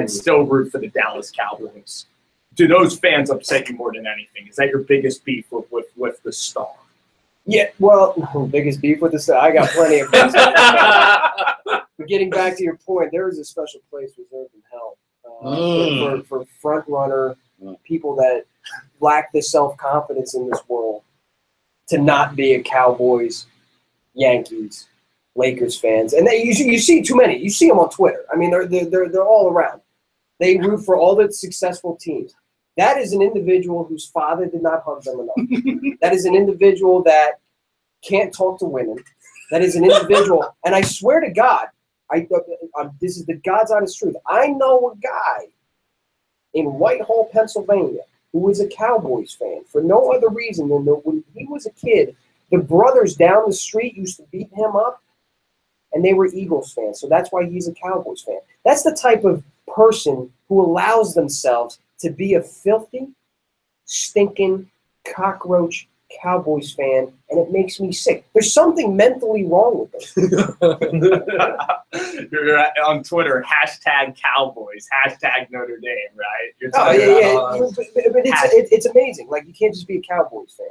and still root for the Dallas Cowboys. Do those fans upset you more than anything? Is that your biggest beef with the star? Yeah, well, biggest beef with the star. I got plenty of beef. But getting back to your point, there is a special place reserved in hell for front runner people that lack the self-confidence in this world to not be a Cowboys, Yankees, Lakers fans. And you see too many. You see them on Twitter. I mean, they're all around. They root for all the successful teams. That is an individual whose father did not hug them enough. That is an individual that can't talk to women. That is an individual, and I swear to God, this is the God's honest truth. I know a guy in Whitehall, Pennsylvania, who was a Cowboys fan for no other reason than that when he was a kid, the brothers down the street used to beat him up, and they were Eagles fans. So that's why he's a Cowboys fan. That's the type of person who allows themselves to be a filthy, stinking, cockroach Cowboys fan, and it makes me sick. There's something mentally wrong with them. You're on Twitter, #Cowboys, #Notre Dame, right? Oh, yeah. But it's amazing. Like, you can't just be a Cowboys fan.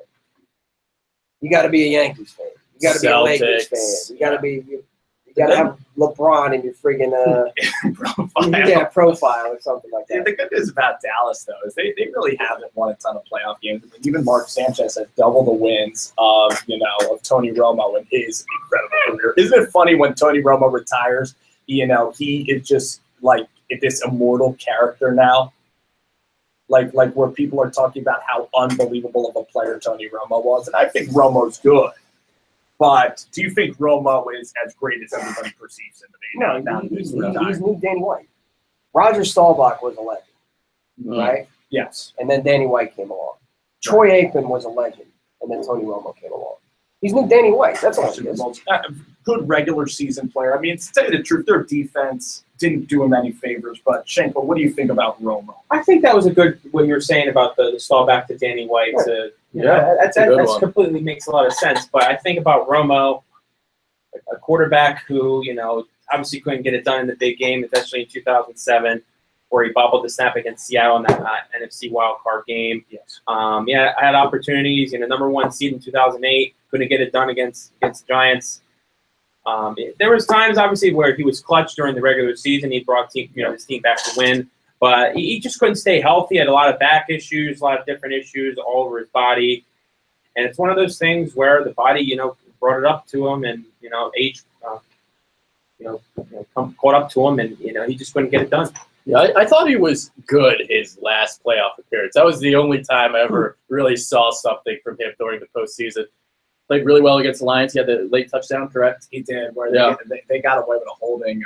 You got to be a Yankees fan. You got to be a Lakers fan. You got to be. You got to have LeBron in your friggin' profile or something like that. The good news about Dallas, though, is they really haven't won a ton of playoff games. I mean, even Mark Sanchez has double the wins of Tony Romo in his incredible career. Isn't it funny when Tony Romo retires? He is just like this immortal character now. Like where people are talking about how unbelievable of a player Tony Romo was, and I think Romo's good. But do you think Romo is as great as everybody perceives him to be? No, he's new Danny White. Roger Staubach was a legend, right? Yes. And then Danny White came along. Troy Aikman was a legend, and then Tony Romo came along. He's new Danny White. That's all he is. Good regular season player. I mean, to tell you the truth, their defense didn't do him any favors. But, Schenkel, what do you think about Romo? I think that was a good what you were saying about the Staubach to Danny White to – that completely makes a lot of sense. But I think about Romo, a quarterback who, obviously couldn't get it done in the big game, especially in 2007, where he bobbled the snap against Seattle in that NFC wildcard game. Yes. I had opportunities. Number one seed in 2008, couldn't get it done against the Giants. There was times, obviously, where he was clutch during the regular season. He brought his team back to win. But he just couldn't stay healthy. He had a lot of back issues, a lot of different issues all over his body. And it's one of those things where the body, brought it up to him, and age, caught up to him, and he just couldn't get it done. Yeah, I thought he was good his last playoff appearance. That was the only time I ever really saw something from him during the postseason. Played really well against the Lions. He had the late touchdown, correct? He did. Where they got away with a holding,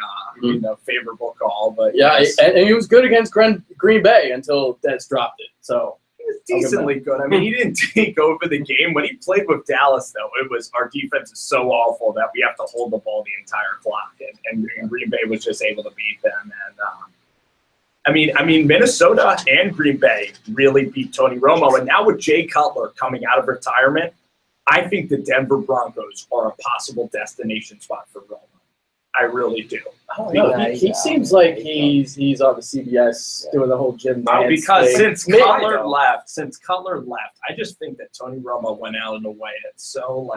favorable call. But and he was good against Green Bay until Dez dropped it. So he was decently good. I mean, he didn't take over the game when he played with Dallas. Though it was our defense is so awful that we have to hold the ball the entire clock, and Green Bay was just able to beat them. And I mean, Minnesota and Green Bay really beat Tony Romo, and now with Jay Cutler coming out of retirement, I think the Denver Broncos are a possible destination spot for Romo. I really do. Oh, no, he seems like he's on the CBS doing the whole gym dance because thing. since Cutler left, I just think that Tony Romo went out in a way that's so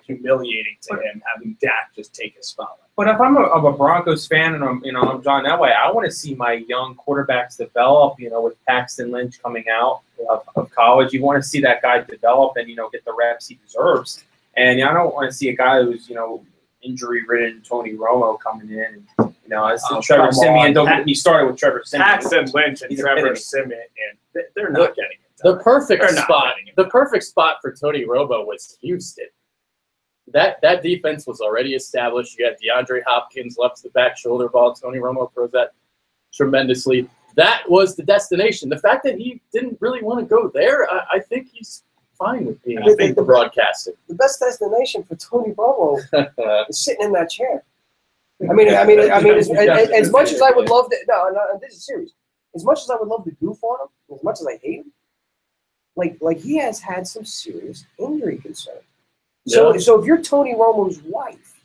humiliating to him, having Dak just take his spotlight. But if I'm a Broncos fan and I'm John Elway, I want to see my young quarterbacks develop. With Paxton Lynch coming out of college, you want to see that guy develop and get the reps he deserves. And I don't want to see a guy who's injury-ridden Tony Romo coming in. And, Trevor Siemian. Don't get me started with Trevor Siemian. Paxton Lynch and Trevor Siemian, and they're not getting it done. The perfect spot for Tony Romo was Houston. That defense was already established. You had DeAndre Hopkins left to the back shoulder ball. Tony Romo throws that tremendously. That was the destination. The fact that he didn't really want to go there, I think he's fine with being the broadcasting. The best destination for Tony Romo is sitting in that chair. I mean, as much as I would love to, no, this is serious. As much as I would love to goof on him, as much as I hate him, like he has had some serious injury concerns. So if you're Tony Romo's wife,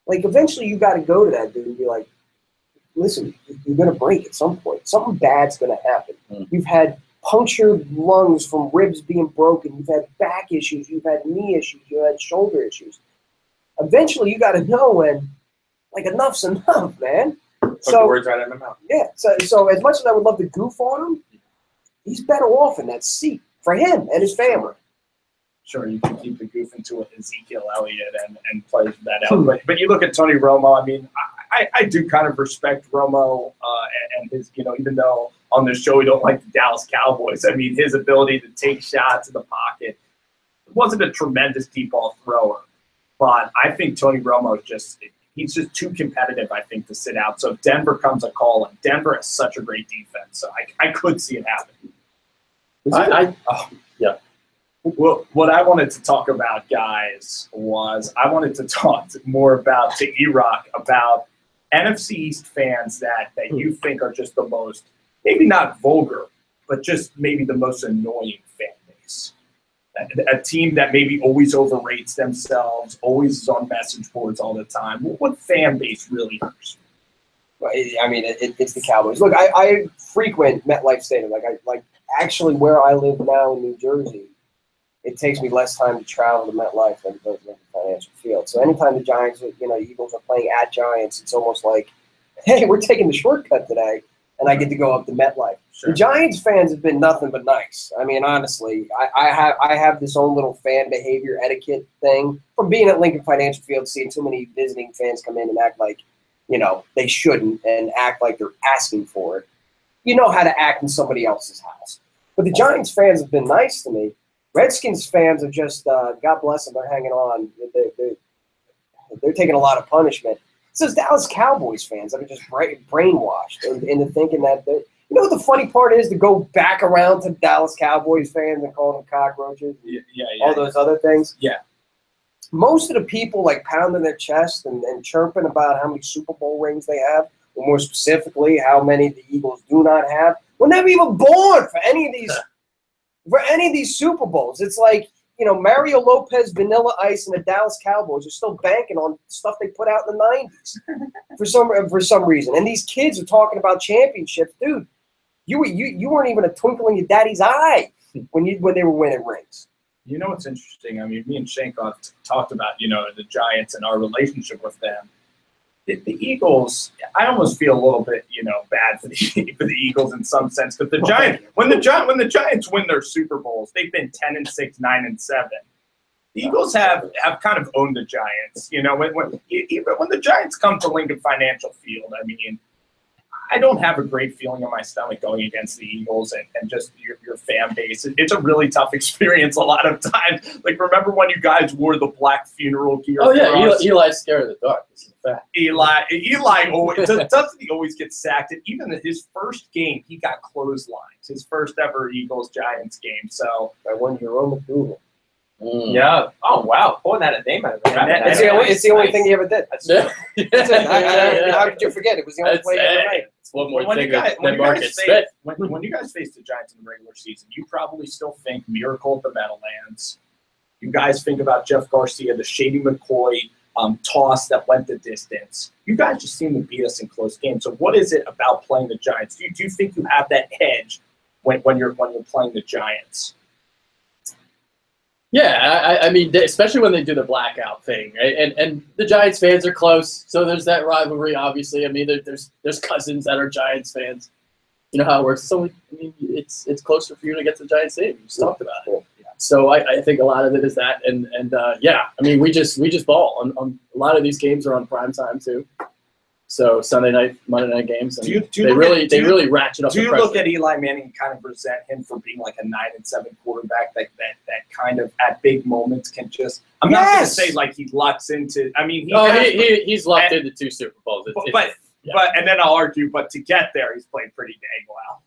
eventually you got to go to that dude and be like, listen, you're going to break at some point. Something bad's going to happen. Mm. You've had punctured lungs from ribs being broken. You've had back issues. You've had knee issues. You've had shoulder issues. Eventually, you got to know when, like, enough's enough, man. Took the words right out of my mouth. Yeah. So as much as I would love to goof on him, he's better off in that seat for him and his family. Sure, you can keep the goof into Ezekiel Elliott and play that out. But you look at Tony Romo, I mean, I do kind of respect Romo and his, even though on this show we don't like the Dallas Cowboys, I mean, his ability to take shots in the pocket. Wasn't a tremendous deep ball thrower, but I think Tony Romo he's just too competitive, I think, to sit out. So if Denver comes a call, and Denver has such a great defense, so I could see it happen. Yeah. Well, what I wanted to talk about, guys, was I wanted to talk more about, to EROCK, about NFC East fans that you think are just the most, maybe not vulgar, but just maybe the most annoying fan base. A team that maybe always overrates themselves, always is on message boards all the time. What fan base really hurts? I mean, it's the Cowboys. Look, I frequent MetLife Stadium. Like actually where I live now in New Jersey, it takes me less time to travel to MetLife than it does to Financial Field. So anytime the Giants, Eagles are playing at Giants, it's almost like, hey, we're taking the shortcut today, and I get to go up to MetLife. Sure. The Giants fans have been nothing but nice. I mean, honestly, I have this own little fan behavior etiquette thing from being at Lincoln Financial Field, seeing too many visiting fans come in and act like, they shouldn't and act like they're asking for it. You know how to act in somebody else's house. But the Giants fans have been nice to me. Redskins fans are just, God bless them, they're hanging on. They're taking a lot of punishment. It says Dallas Cowboys fans that are just brainwashed into thinking that they're, what the funny part is, to go back around to Dallas Cowboys fans and call them cockroaches, all those other things. Yeah. Most of the people like pounding their chest and chirping about how many Super Bowl rings they have, or more specifically, how many the Eagles do not have, were never even born for any of these Super Bowls. It's like, Mario Lopez, Vanilla Ice, and the Dallas Cowboys are still banking on stuff they put out in the 90s for some reason. And these kids are talking about championships. Dude, you weren't even a twinkle in your daddy's eye when they were winning rings. You know what's interesting? I mean, me and Shankov talked about, the Giants and our relationship with them. The Eagles, I almost feel a little bit, bad for the Eagles in some sense. But the Giants, when the Giants win their Super Bowls, they've been 10-6, 9-7. The Eagles have kind of owned the Giants. When the Giants come to Lincoln Financial Field, I mean, I don't have a great feeling in my stomach going against the Eagles and just your fan base. It's a really tough experience a lot of times. Like, remember when you guys wore the black funeral gear? Oh, yeah, Eli's scared of the dark. This is a fact. Eli always, doesn't he always get sacked? And even his first game, he got clotheslined. His first ever Eagles-Giants game. So I won your own approval. Yeah. Oh, wow. Pulling that a name out of it. It's the only thing he ever did. That's That's it. How could you forget? It was the only play he ever made. It's one more when thing you Marcus Smith. When you guys face the Giants in the regular season, you probably still think Miracle at the Meadowlands. You guys think about Jeff Garcia, the Shady McCoy toss that went the distance. You guys just seem to beat us in close games. So what is it about playing the Giants? Do you think you have that edge when you're playing the Giants? Yeah, I mean, especially when they do the blackout thing, right? And the Giants fans are close, so there's that rivalry. Obviously, I mean, there's cousins that are Giants fans. You know how it works. So I mean, it's closer for you to get to the Giants stadium. You just talked about it. Yeah. So I think a lot of it is that, and yeah, I mean, we just ball on a lot of these games are on prime time too. So Sunday night, Monday night games, and they really ratchet up. Do you look at Eli Manning and kind of resent him for being like a 9-7 quarterback that kind of at big moments can just? I'm not going to say like he lucks into. I mean, he's lucked into 2 Super Bowls. But and then I'll argue, but to get there, he's played pretty dang well.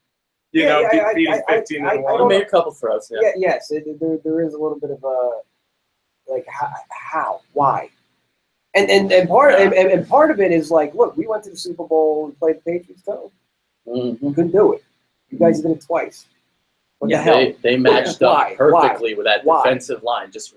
Beating 15-1. He made a couple throws. Yeah. Yes, there is a little bit of a like how why. And part of it is like, look, we went to the Super Bowl and played the Patriots too. Mm-hmm. We couldn't do it. You guys did it twice. What the hell? They matched Why? up perfectly with that Why? defensive line. Just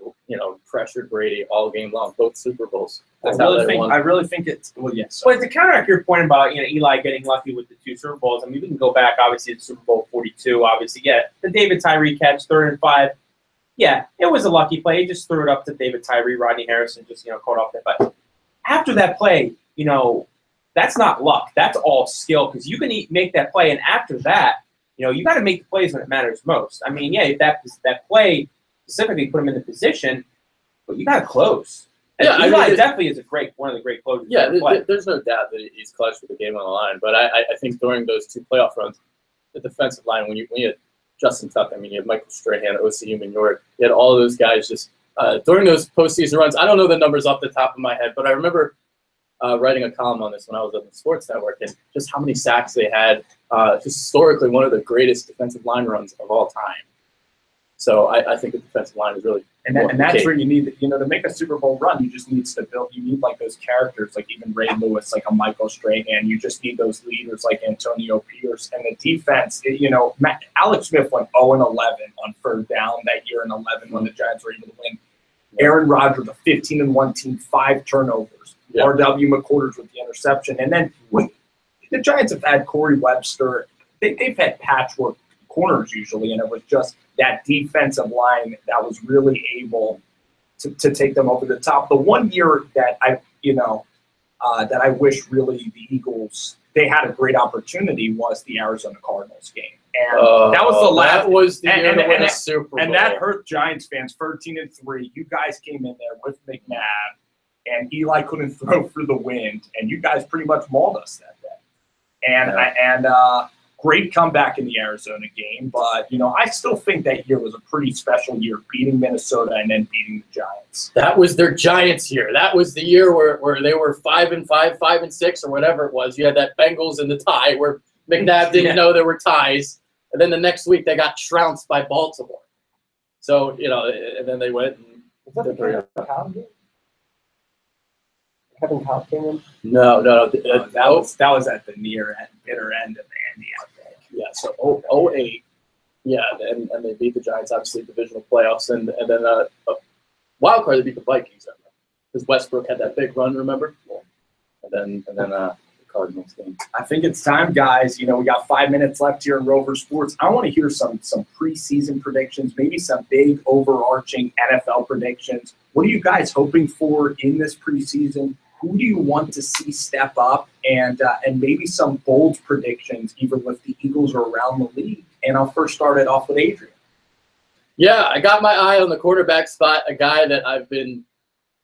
pressured Brady all game long, both Super Bowls. That's I how they really won. think. I really think it's. Well, yes. But to counteract your point about Eli getting lucky with the 2 Super Bowls, I mean we can go back obviously to Super Bowl 42. Obviously, the David Tyree catch 3rd and 5. Yeah, it was a lucky play. He just threw it up to David Tyree. Rodney Harrison just caught off that. But after that play, that's not luck. That's all skill because you can make that play, and after that, you got to make the plays when it matters most. I mean, that play specifically put him in the position, but you got to close. Yeah, Eli definitely is one of the great closers. Yeah, there's no doubt that he's clutch with the game on the line. But I think during those 2 playoff runs, the defensive line, when you had Justin Tuck, I mean, you had Michael Strahan, O.C. Maynard, you had all of those guys just during those postseason runs. I don't know the numbers off the top of my head, but I remember writing a column on this when I was on the Sports Network, and just how many sacks they had. Historically, one of the greatest defensive line runs of all time. So I think the defensive line is really and that's where you need to make a Super Bowl run. You just need to build. You need like those characters, like even Ray Lewis, like a Michael Strahan. You just need those leaders like Antonio Pierce and the defense. Alex Smith went 0-11 on 3rd down that year in 11 when the Giants were able to win. Aaron Rodgers, a 15-1 team, 5 turnovers. Yeah. R.W. McQuarters with the interception, and then the Giants have had Corey Webster. They've had patchwork corners usually, and it was just that defensive line that was really able to take them over the top. The one year that I wish really the Eagles they had a great opportunity was the Arizona Cardinals game, and that was the last. That was the year to win a Super Bowl, and that hurt Giants fans. 13-3. You guys came in there with McNabb, and Eli couldn't throw through the wind, and you guys pretty much mauled us that day. And great comeback in the Arizona game, but I still think that year was a pretty special year, beating Minnesota and then beating the Giants. That was their Giants year. That was the year where they were 5-5, 5-6, or whatever it was. You had that Bengals in the tie where McNabb didn't know there were ties, and then the next week they got trounced by Baltimore. So and then they went. Kevin Cobb came in? No. That was at the bitter end of Andy, I think. Yeah, so 08. Yeah, and they beat the Giants, obviously, divisional playoffs, and then a wild card, they beat the Vikings. Because Westbrook had that big run, remember? Yeah. And then the Cardinals game. I think it's time, guys. We got 5 minutes left here in Rover Sports. I want to hear some preseason predictions, maybe some big overarching NFL predictions. What are you guys hoping for in this preseason? Who do you want to see step up, and maybe some bold predictions, even with the Eagles or around the league? And I'll first start it off with Adrian. Yeah, I got my eye on the quarterback spot, a guy that I've been,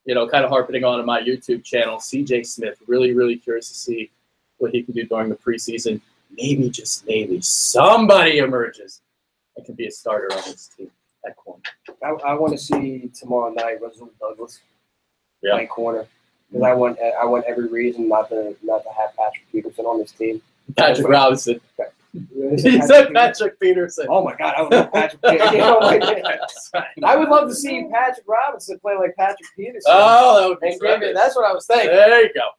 kind of harping on my YouTube channel, C.J. Smith. Really, really curious to see what he can do during the preseason. Maybe, just maybe, somebody emerges and can be a starter on this team at corner. I want to see tomorrow night Russell Douglas play corner. Because I want every reason not to have Patrick Peterson on this team. Patrick Robinson. He said Patrick Peterson. Oh my God, I would love Patrick Peterson. I would love to see Patrick Robinson play like Patrick Peterson. Oh, that would be great. That's what I was thinking. There you go.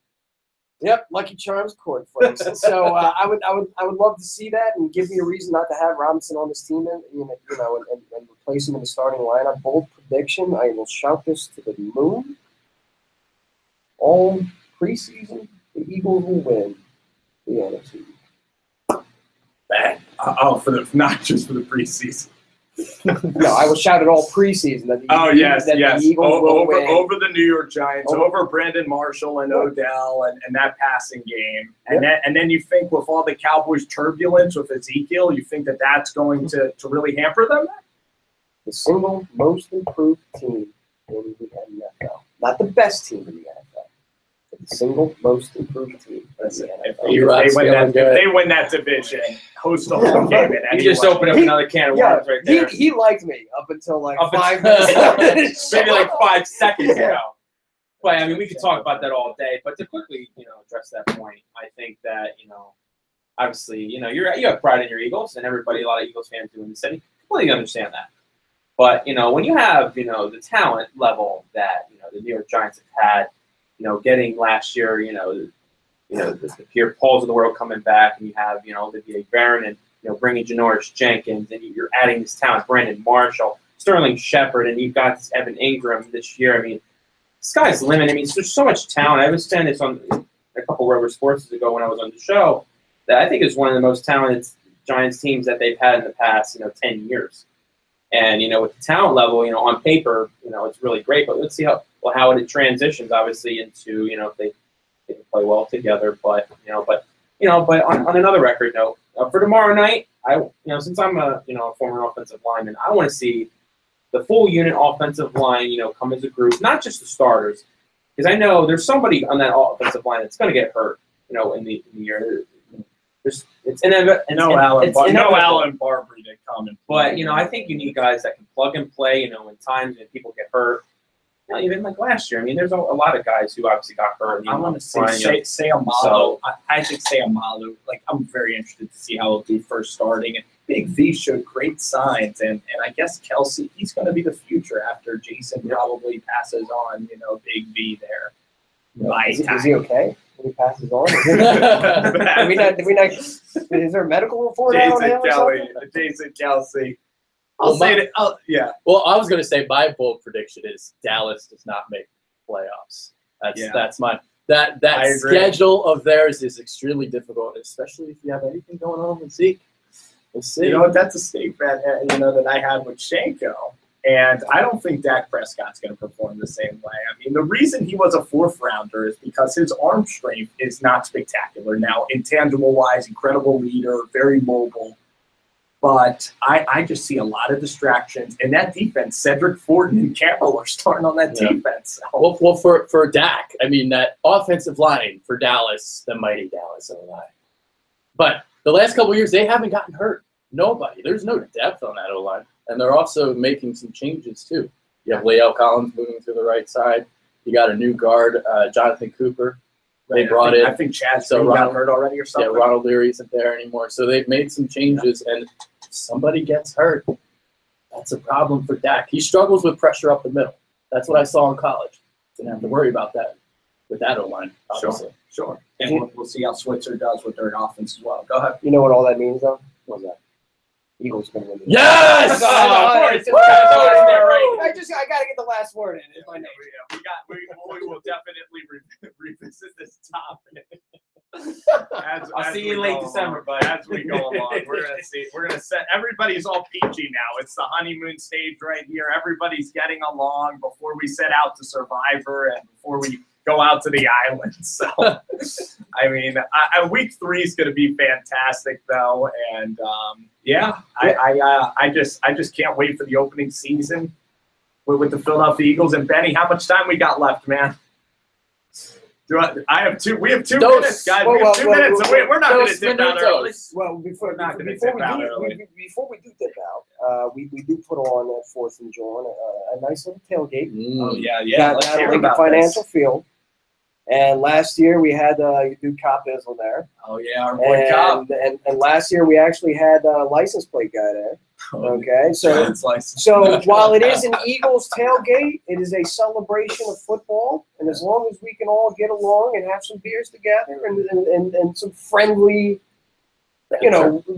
Yep, Lucky Charms court, folks. So I would love to see that and give me a reason not to have Robinson on this team and replace him in the starting lineup. Bold prediction. I will shout this to the moon. All preseason, the Eagles will win the NFC. Not just for the preseason. No, I will shout it all preseason. That the Eagles will win. Over the New York Giants, over Brandon Marshall and Odell and that passing game. And then you think with all the Cowboys turbulence with Ezekiel, you think that's going to really hamper them? The single most improved team in the NFL. Not the best team in the NFL. The single most improved team in the NFL. If they win that division, host the whole game. You just opened up another can of worms right there. He liked me up until 5 minutes. Maybe 5 seconds ago. But I mean, we could talk about that all day. But to quickly, address that point, I think that obviously, you have pride in your Eagles, and a lot of Eagles fans do in the city. Completely understand that. But when you have the talent level that the New York Giants have had, getting last year, the Pierre Pauls of the world coming back, and you have Olivier Veron, and bringing Janoris Jenkins, and you're adding this talent, Brandon Marshall, Sterling Shepard, and you've got this Evan Ingram this year. I mean, sky's the limit. I mean, there's so much talent. I was saying this on a couple of River Sports ago when I was on the show, that I think is one of the most talented Giants teams that they've had in the past, 10 years. And, with the talent level, on paper, it's really great. But let's see how it transitions, obviously, into, if they can play well together. But on another record note, for tomorrow night, since I'm a former offensive lineman, I want to see the full unit offensive line, come as a group, not just the starters, because I know there's somebody on that offensive line that's going to get hurt, in the year. It's inevitable. Alan Barbary to come and play. But I think you need guys that can plug and play. In times when people get hurt. Even like last year. I mean, there's a lot of guys who obviously got hurt. I want to see Seumalo. I think Seumalo. Like, I'm very interested to see how he'll do first starting. And Big V showed great signs, and I guess Kelsey, he's going to be the future after Jason probably passes on. Big V there. Is he okay? He passes on. Did we not? Is there a medical report out on him or something? Jason Kelsey. Yeah. Well, I was going to say my bold prediction is Dallas does not make playoffs. That's my that schedule of theirs is extremely difficult, especially if you have anything going on with Zeke. We'll see. That's a statement that I had with Shanko. And I don't think Dak Prescott's going to perform the same way. I mean, the reason he was a fourth-rounder is because his arm strength is not spectacular. Now, intangible-wise, incredible leader, very mobile. But I just see a lot of distractions. And that defense, Cedric Ford and Campbell are starting on that defense. So. Well, for Dak, I mean, that offensive line for Dallas, the mighty Dallas O-line. But the last couple of years, they haven't gotten hurt. Nobody. There's no depth on that O-line. And they're also making some changes, too. You have Lael Collins moving to the right side. You got a new guard, Jonathan Cooper. They brought in. I think Chad got hurt already or something. Yeah, Ronald Leary isn't there anymore. So they've made some changes, and if somebody gets hurt, that's a problem for Dak. He struggles with pressure up the middle. That's what I saw in college. Didn't have to worry about that with that O-line, obviously. Sure. And we'll see how Switzer does with their offense as well. Go ahead. You know what all that means, though? What's that? Eagles going to win. Yes! I got to get the last word in. We will definitely revisit this topic. I'll see you in late December, bud. As we go along, we're gonna set. Everybody's all peachy now. It's the honeymoon stage right here. Everybody's getting along before we set out to Survivor and before we go out to the island. So, I mean, week 3 is going to be fantastic, though, and I just can't wait for the opening season with the Philadelphia Eagles. And Benny, how much time we got left, man? I have 2. We have 2 minutes, guys. We have 2 minutes, so we're not going to dip out early. Well, before we do dip out, we do put on at 4th and John a nice little tailgate. Oh yeah. Let's hear about Financial Field. And last year we had dude Cop Izzle there. Oh yeah, our boy Cop. And last year we actually had a license plate guy there. Okay, so while it is an Eagles tailgate, it is a celebration of football. And as long as we can all get along and have some beers together and some friendly,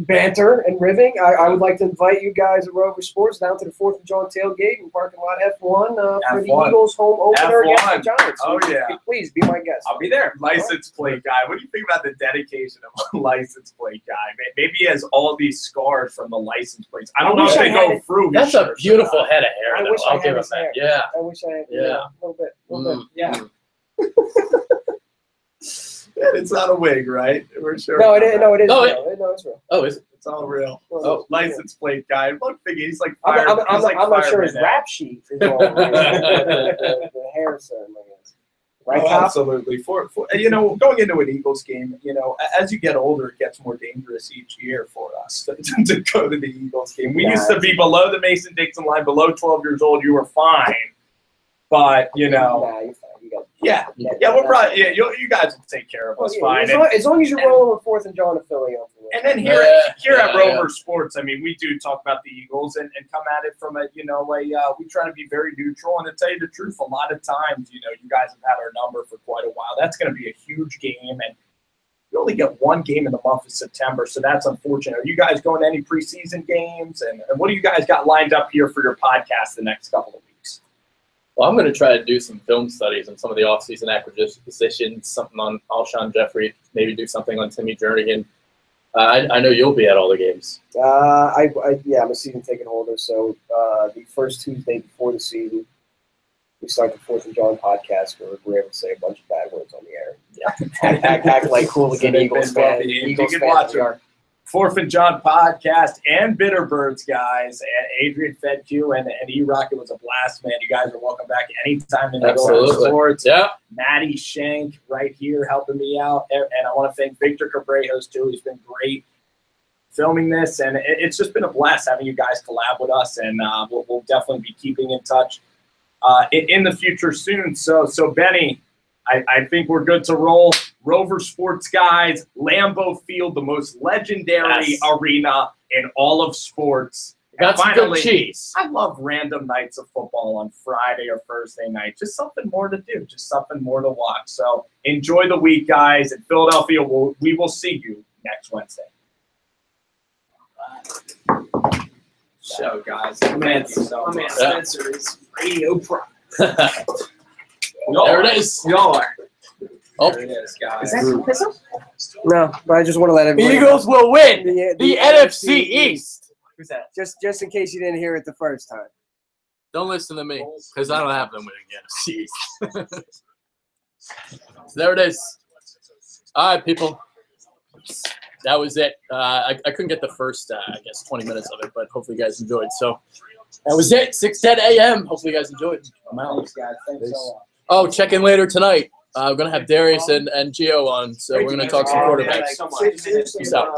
banter and ribbing, I would like to invite you guys at Rover Sports down to the 4th of John tailgate in parking lot F1 for the Eagles home opener against the Giants. Oh, yeah. Please be my guest. I'll be there. License plate guy. What do you think about the dedication of a license plate guy? Maybe he has all these scars from the license plates. I don't know if they go through. That's a beautiful head of hair. I wish I had his hair. Yeah. I wish I had a little bit. Yeah. It's not a wig, right? We're sure. No, it is. No, it's real. Oh, is it? It's all real. Oh, license plate guy. Look, he's like fired. I'm not sure his rap sheet is all the hair ceremony is. Right, absolutely. For going into an Eagles game, as you get older, it gets more dangerous each year for us to go to the Eagles game. We used to be below the Mason-Dixon line, below 12 years old. You were fine, but you're fine. We're probably you guys will take care of us fine. As long as you're rolling with 4th and John to Philly. And then here at Rover Sports, I mean, we do talk about the Eagles and come at it from we try to be very neutral. And to tell you the truth, a lot of times, you guys have had our number for quite a while. That's going to be a huge game. And, you only get one game in the month of September, so that's unfortunate. Are you guys going to any preseason games? And what do you guys got lined up here for your podcast the next couple of weeks? Well, I'm going to try to do some film studies on some of the offseason acquisitions, something on Alshon Jeffrey, maybe do something on Timmy Jernigan. I know you'll be at all the games. I'm a season ticket holder, so the first Tuesday before the season, we start the 4th of John podcast where we're able to say a bunch of bad words on the air. Yeah. act like hooligan Eagles fans. You can watch our 4th and John podcast and Bitterbirds, guys, and Adrian Fedkiw and EROCK. It was a blast, man. You guys are welcome back anytime in the sports. Yeah. Maddie Shank right here helping me out. And I want to thank Victor Cabrejos, too. He's been great filming this, and it's just been a blast having you guys collab with us, and we'll definitely be keeping in touch in the future soon. So Benny, I think we're good to roll. Rover Sports guys, Lambeau Field, the most legendary arena in all of sports. Got some good cheese. I love random nights of football on Friday or Thursday night. Just something more to do, just something more to watch. So enjoy the week, guys. In Philadelphia, we will see you next Wednesday. So, guys, my man Spencer is radio prime. There it is. Y'all are. Oh. There it is, guys. Is that Pistol? No, but I just want to let everybody Eagles will win the NFC East. Who's that? Just in case you didn't hear it the first time. Don't listen to me, because I don't have them winning the NFC East. So there it is. All right, people. That was it. I couldn't get the first, 20 minutes of it, but hopefully you guys enjoyed. So that was it. 6:10 a.m. Hopefully you guys enjoyed. I'm out. Thanks, guys. Thanks so much. Oh, check in later tonight. We're going to have Darius and Gio on, so we're going to talk some quarterbacks. Thanks so much. Peace out.